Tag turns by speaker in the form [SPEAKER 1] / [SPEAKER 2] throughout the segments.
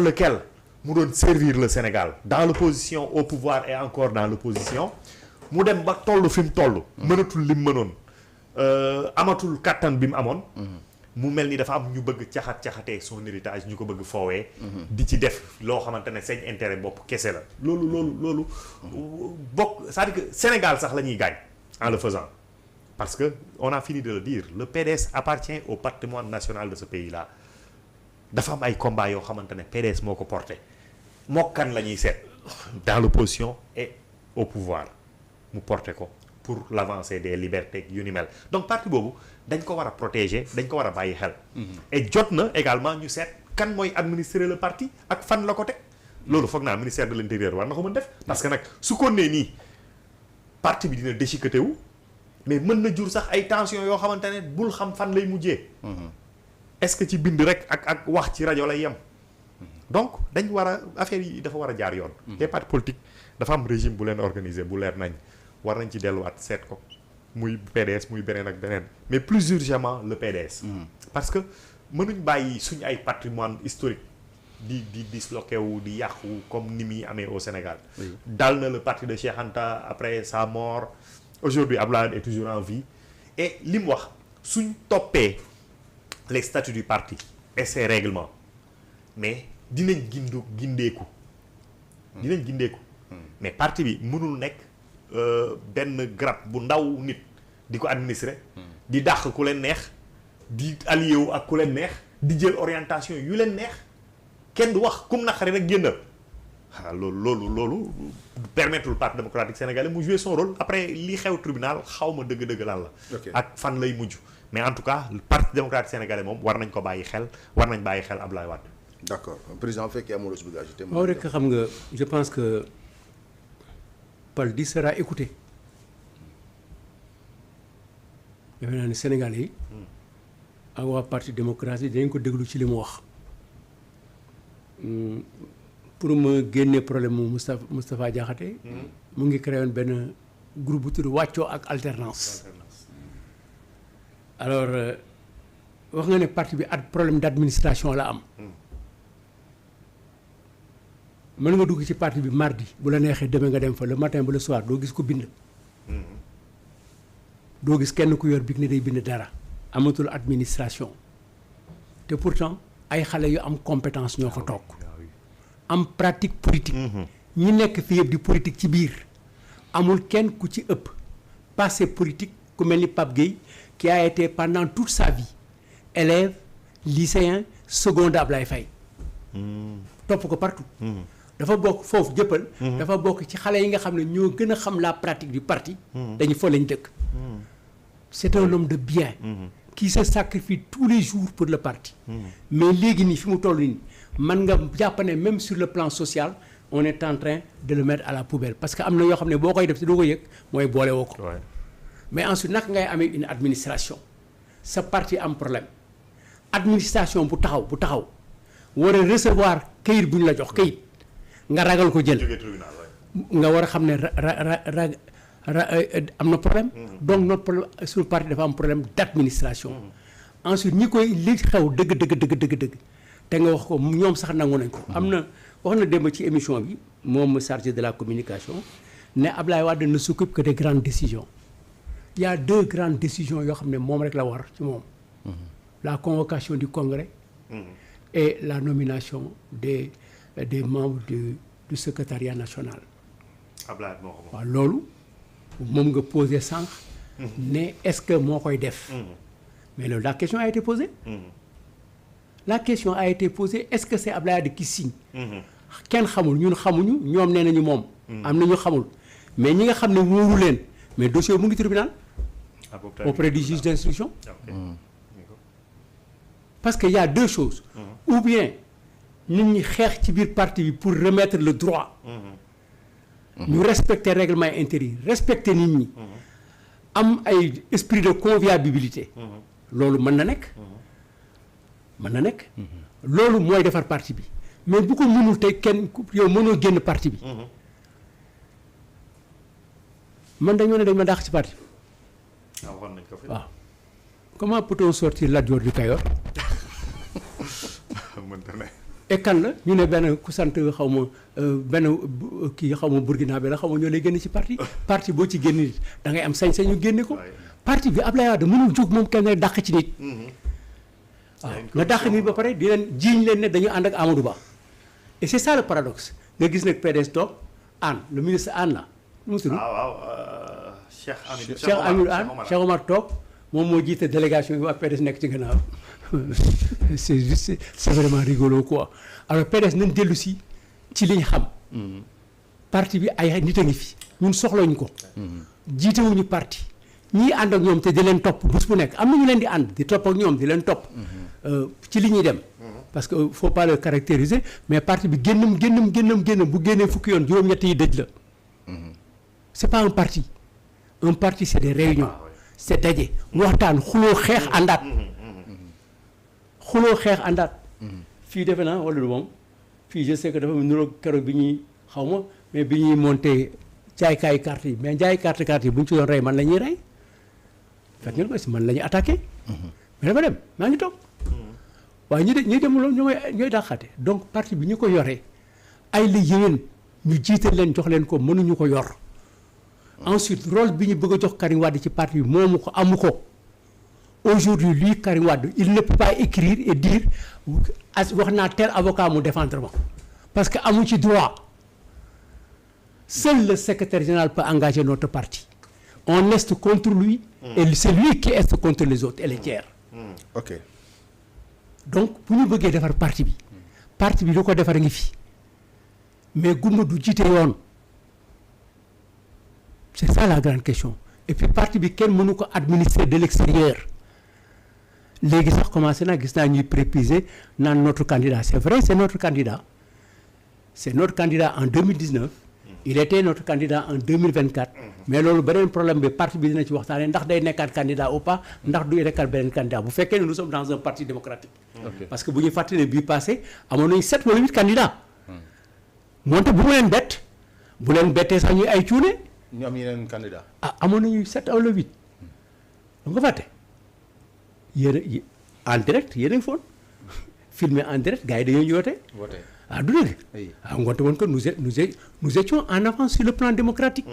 [SPEAKER 1] lequel mu doon servir le Sénégal dans l'opposition au pouvoir et encore dans l'opposition mu dem ba toll fi mu toll. mënatul lim mënoon amatul kattan bi mu amoon. mu mel ni dafa am ñu bëgg caxatee son héritage ñu ko bëgg foowee. di ci def loo xamante ne seen intérêt bopp kese la. loolu bokk c'est-à-dire que Sénégal sax la ñuy gaañ en le faisant parce que on a fini de le dire le PDS appartient au patrimoine national de ce pays-là dafa am ay combats yoo xamante ne PDS moo ko porté moo kan la ñuy seet dans l'opposition et au pouvoir mu porté ko pour l'avancée des libertés yu ni mel donc parti boobu dañ ko war a protéger dañ ko war a bàyyi xel. et jot na également ñu seet kan mooy administrer le parti ak fan la ko teg loolu foog naa ministère de l'intérieur war na ko mën def parce que nag su ko nee nii parti bi dina déchiqueté wu mais mën na jur sax ay tensions yoo xamante ne bul xam fan lay mujjee. est-ce que ci bind rek ak wax ci rajo lay yem. donc dañ war a affaire yi dafa war a jaar yoon. les partis politiques dafa am régime bu leen organiser bu leer nañ war nañ ci delluwaat seet ko muy PDS muy beneen ak beneen mais plus urgemment le PDS. parce que mënuñ bàyyi suñu ay patrimoine historique di disloqué wu di yàqu comme ni muy amee au Sénégal. dal na le parti de Cheikh Anta après sa mort aujourd'hui Abdoulaye est toujours en vie et li mu wax suñ toppee les statuts du parti et ses règlements mais dinañ gindeeku mais parti bi mënul nekk benn grappe bu ndaw nit di ko administrer di dàq ku leen neex di allié wu ak ku leen neex di jël orientation yu leen neex kenn du wax kum naqari rek génnal loolu permettre le parti démocratique sénégalais mu jouer son rôle après li xew tribunal xaw ma dëgg-dëgg lan la ak fan lay mujj mais en tout cas le parti démocratique sénégalais moom war nañ ko bàyyi xel war nañ bàyyi xel Abdoulaye Wade.
[SPEAKER 2] d'accord président fekkee amuloo si bëgg a ajouter.
[SPEAKER 3] waaw rek xam nga je pense que Paldi sera écouté defe naa ne Sénégalais yi ak waa parti démocratique dañ ko déglu ci li mu wax pour ma génne problème mu Moustapha Diakhaté mu ngi créé woon benn groupe bu tudd wàccoo ak alternance alors wax nga ne parti bi at problème d'administration la am mën nga dugg ci parti bi mardi bu la neexee demee nga dem fa le matin ba le soir doo gis ko bind doo gis kenn ku yor big ne day bind dara amatul administration te pourtant ay xale yu am compétence ñoo fa toog am pratique politique ñi nekk fi yëpp di politique ci biir amul kenn ku ci ëpp passé politique ku mel ni Pape Gueye qui a été pendant toute sa vie élève lycéen seconde Ablaye Faye topp ko partout dafa bokk foofu jëppal dafa bokk ci xale yi nga xam ne ñoo gën a xam la pratique du parti dañu fa lañ dëkk c'est un homme de bien qui se sacrifie tous les jours pour le parti mais léegi nii fi mu toll nii man nga jàpp ne même sur le plan social on est en train de le mettre à la poubelle parce que am na yoo xam ne boo koy def te doo ko yëg mooy boole woo ko mais ensuite naka ngay amee une administration sa parti am problème administration bu taxaw war a recevoir kayit bu ñu la jox kayit nga ragal ko jël nga war a xam ne am na problème donc notre problème sur le parti dafa am problème d'administration ensuite ñi koy li xew dëgg te nga wax ko ñoom sax nangu nañ ko am na wax na démb ci émission bi moom chargé de la communication ne Ablaye Wade ne s'occupe que des grandes décisions il y a 2 grandes décisions yoo xam ne moom rek la war ci moom la convocation du congrès et la nomination des membres du secrétariat national waaw loolu moom nga posé sànq ne est-ce que moo koy def mais loolu la question a été posée est-ce que c'est Ablaye Wade qui signe kenn xamul ñun xamuñu ñoom nee nañu moom am na ñu xamul mais ñi nga xam ne wóoru leen mais dossier mu ngi tribunal auprès du juge d'instruction parce que y a 2 choses ou bien nit ñi xeex ci biir parti bi pour remettre le droit ñu respecter règlement intérieur respecter nit ñi am ay esprit de convivialité loolu mën na nekk loolu mooy defar parti bi mais bu ko mënul tey kenn yow mënoo génn parti bi man dañoo ne dañ ma dàq ci parti waaw comment peut-on sortir Lat Dior du Kayor et kan la ñu ne benn ku sant xaw ma benn kii xaw ma Burkina bi la xaw ma ñoo lay génne ci parti parti boo ci génn nit da ngay am sañ-sañu génne ko parti bi Abdoulaye Wade mënul jóg moom kenn rek dàq ci nit waaw nga dàq nit ba pare di leen jiiñ leen ne dañu ànd ak Amadou Ba et c'est ça le paradoxe nga gis nag PDS toog Anne le ministre Anne la nu mu tudd Cheikh Amidou Anne Cheikh Omar toog moom moo jiite délégation bi waa PDS nekk ci gannaaw c'est juste c'est vraiment rigolo quoi alors PDS nañ dellu si ci li ñu xam parti bi ay nit a ngi fi ñun soxlawuñu ko jiitewuñu parti ñii ànd ak ñoom te di leen topp bés bu nekk am na ñu leen di ànd di topp ak ñoom di leen topp ci li ñuy dem parce que faut pas le caractériser mais parti bi génnam bu génnee fukki yoon juróom-ñett yi dëj la c'est pas un parti c'est des réunions c'est daje waxtaan xuloo xeex àndaat fii defe naa wala du moom fii je sais que dafa niroog keroog bi ñuy xaw ma mais bi ñuy monté jaaykaayu carte yi mais jaay carte yi bu ñu ci doon rey man la ñuy rey fekk ngeen ko si man la ñuy attaqué mais dafa dem maa ngi toog waaye ñi dem loolu ñooy dàqaate donc parti bi ñu ko yoree ay la yéwén ñu jiital leen jox leen ko mënuñu ko yor ensuite rôle bi ñu bëgg a jox Karim Wade ci parti bi moomu ko amu ko aujourd'hui lui Karim Wade il ne peut pas écrire et dire wax naa tel avocat mu défendre ma parce que amu ci droit seul le secrétaire général peut engager notre parti on est contre lui et c'est lui qui est contre les autres et les tiers
[SPEAKER 2] ok
[SPEAKER 3] donc bu ñu bëggee defar parti bi lu ko defar ngi fi mais gumba du jiite yoon c'est ça la grande question et puis parti bi kenn mënu ko administrer de l'extérieur léegi sax commencé naa gis naa ñuy préciser naan notre candidat c'est vrai c'est notre candidat en 2019 il était notre candidat en 2024 mais loolu beneen problème bi parti bi dina ci waxtaanee ndax day nekkaat candidat ou pas ndax du nekkaat beneen candidat bu fekkee ne nous sommes dans un parti démocratique parce que bu ñu fàttali ne bii passé amoon nañu 7 wala 8 candidats moonte bu leen bettee sax ñuy ay cuune
[SPEAKER 2] ñu am yeneen candidat
[SPEAKER 3] amoon nañu 7 wala 8 da nga fàtte yéen en direct yéen a ngi foon filmé en direct gars yi dañoo ñëwate du dëgg ngoonte woon que nous étions en avance sur le plan démocratique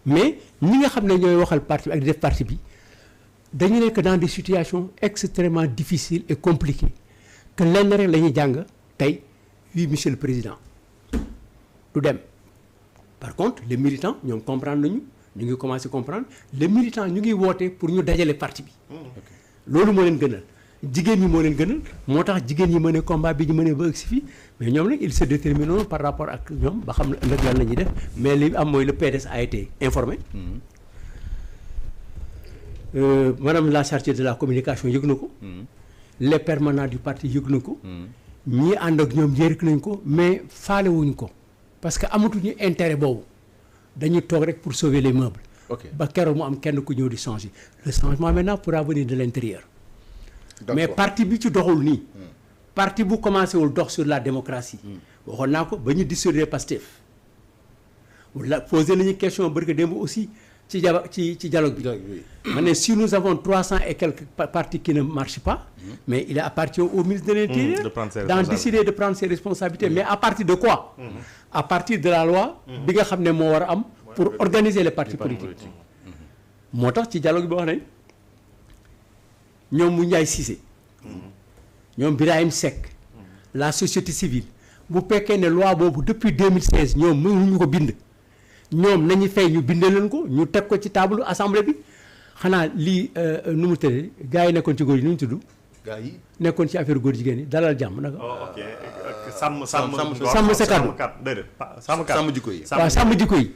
[SPEAKER 3] mais ñi nga xam ne ñooy waxal parti bi ak di def parti bi dañu nekk dans des situations extrêmement difficiles et compliquées que lenn rek la ñuy jàng tey oui monsieur le président du dem par contre les militants ñoom comprendre nañu ñu ngi commencé comprendre les militants ñu ngi woote pour ñu dajale parti bi loolu moo leen gënal jigéen ñi moo leen gënal moo tax jigéen ñi mën a combat bi ñu mën a ba agsi fii mais ñoom nag ils se détermineront par rapport ak ñoom ba xam ëllëg lan la ñuy def mais li am mooy le PDS a été informé madame la chargée de la communication yëg na ko les permanents du parti yëg na ko ñii ànd ak ñoom yëg nañ ko mais faale wuñ ko parce que amatuñu intérêt boobu dañuy toog rek pour sauver les meubles ba keroog mu am kenn ku ñëw di changer le changement maintenant pourra venir de l'intérieur mais parti bi ci doxul nii parti bu commencé wul dox sur la démocratie waxoon naa ko ba ñu dissoudre Pastef wala posé nañu question barke démb aussi ci dialogue bi ma ne si nous avons 300 et quelques partis qui ne marchent pas mais il appartient au ministre de l'Intérieur d'en décider de prendre ses responsabilités mais à partir de quoi à partir de la loi bi nga xam ne moo war a am pour organiser les partis politiques moo tax ci dialogue bi wax nañ ñoom mu Ndiaye Cissé ñoom Birahim Seck la société civile bu fekkee ne loi boobu depuis 2016 ñoom mënuñu ko bind ñoom nañu fay ñu bindee leen ko ñu teg ko ci table assemblée bi xanaa lii nu mu tëddee gars yi nekkoon ci góor yi nu ñu tudd.
[SPEAKER 2] gars yi
[SPEAKER 3] nekkoon ci affaire góor jigéen yi dalal jàmm naka.
[SPEAKER 1] ok sàmm
[SPEAKER 3] sa kàddu
[SPEAKER 2] sàmm jikko yi.
[SPEAKER 3] waaw sàmm jikko yi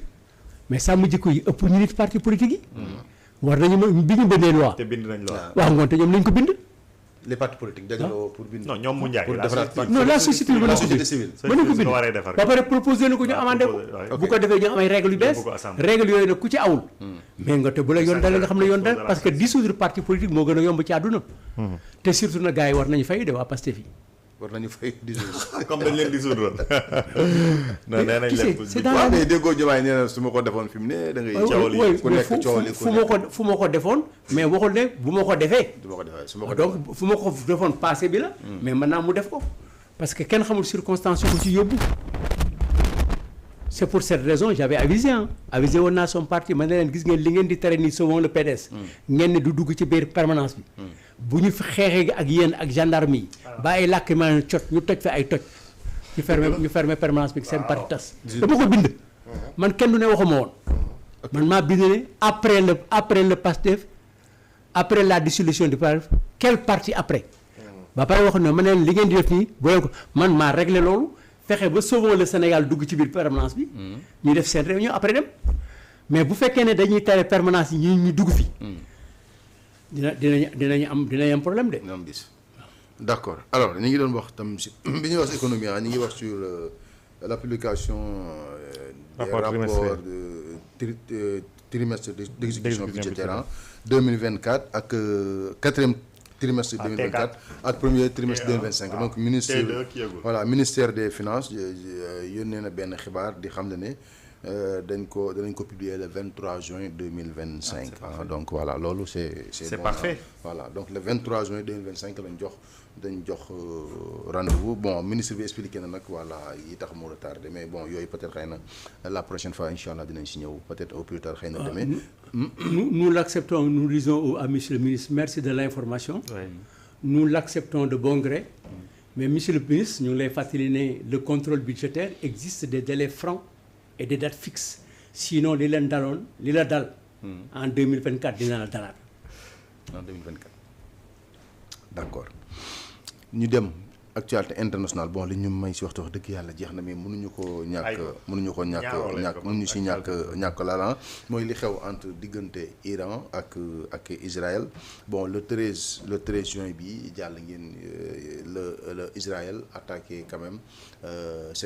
[SPEAKER 3] mais sàmm jikko yi ëpp ñu nit parti politique yi. war nañu mën bi ñu bindee loi.
[SPEAKER 1] te bind nañ loi.
[SPEAKER 3] waaw ngoon te ñoom nañ ko bind.
[SPEAKER 2] les partis politiques dajaloo pour bind.
[SPEAKER 1] non ñoom mu njaay
[SPEAKER 3] la société civile ba nañ ko bind ba pare proposé na ko ñu amandé ko bu ko defee ñu am ay règles yu bees règles yooyu nag ku ci awul mais nga te bu la yoon dale nga xam ne yoon dale parce que dissoudre parti politique moo gën a yomb ci àdduna te surtout na gars yi war nañu fay de waa Pastef yi
[SPEAKER 2] war nañu fay dissoudre
[SPEAKER 1] comme dañ leen dissoudre non nee nañ leen
[SPEAKER 3] c'est dans
[SPEAKER 2] waaw mais déggoo Diomaye nee na su ma ko defoon fi mu ne da ngay ku nekk coow li
[SPEAKER 3] fu ma ko defoon mais waxul ne bu ma ko defee
[SPEAKER 2] du ma ko defee su ma ko
[SPEAKER 3] donc fu ma ko defoon passé bi la mais maintenant mu def ko parce que kenn xamul circonstance yu ko ci yóbbu. c'est pour cette raison j'avais avisé woon naa son parti ma ne leen gis ngeen li ngeen di tere nii selon le PDS. ngeen ne du dugg ci biir permanence bi. bu ñu fi xeexee ak yéen ak gendarme yi. ba ay làkk maa ñu toj fa ay toj. ñu fermer permanence bi seen parti tas. dama ko bind. man kenn du ne waxuma woon. man maa bind ne après le PASTEF après la dissolution du PASTEF quel parti après. ba pare wax ne ma ne leen li ngeen di def nii bu leen ko man maa réglé loolu. fexe ba Sauvons le Sénégal dugg ci biir permanence bi. ñu def seen réunion après dem. mais bu fekkee ne dañuy tere permanence yi ñu dugg fi. dinañu am problème de.
[SPEAKER 2] dina am bis d'accord alors ñu ngi doon wax tam si bi ñuy wax économie ñu ngi wax sur la publication. des rapports de trimestre d'exécution budgétaire 2024 ak quatrième. trimestre 2024 ak premier trimestre 2025 donc ministère des finances yónnee na benn xibaar di xam ne danañ ko publier le 23 juin 2025 donc voilà loolu c'est
[SPEAKER 1] bon,
[SPEAKER 2] parfait voilà donc le 23 juin 2025 dañ jox rendez-vous bon ministre bi expliqué na nag voilà yi tax mu retardé mais bon yooyu peut-être xëy na la prochaine fois incha allah dinañ si ñëw peut-être au plus tard xëy na demee.
[SPEAKER 3] nous l'acceptons, nous disons à monsieur le ministre merci de l'information. Oui. Nous l'acceptons de bon gré. Mais monsieur le ministre ñu ngi lay fàttali ne le contrôle budgétaire existe des délais francs et des dates fixes sinon li la dal en 2024 dina la dalaat.
[SPEAKER 2] En 2024 d'accord ñu dem actualité internationale bon li ñu may si waxtu wax dëgg yàlla jeex na mais mënuñu si ñàkk laala mooy li xew entre diggante Iran ak Israël bon le 13 juin bi jàll ngeen le Israël attaqué quand même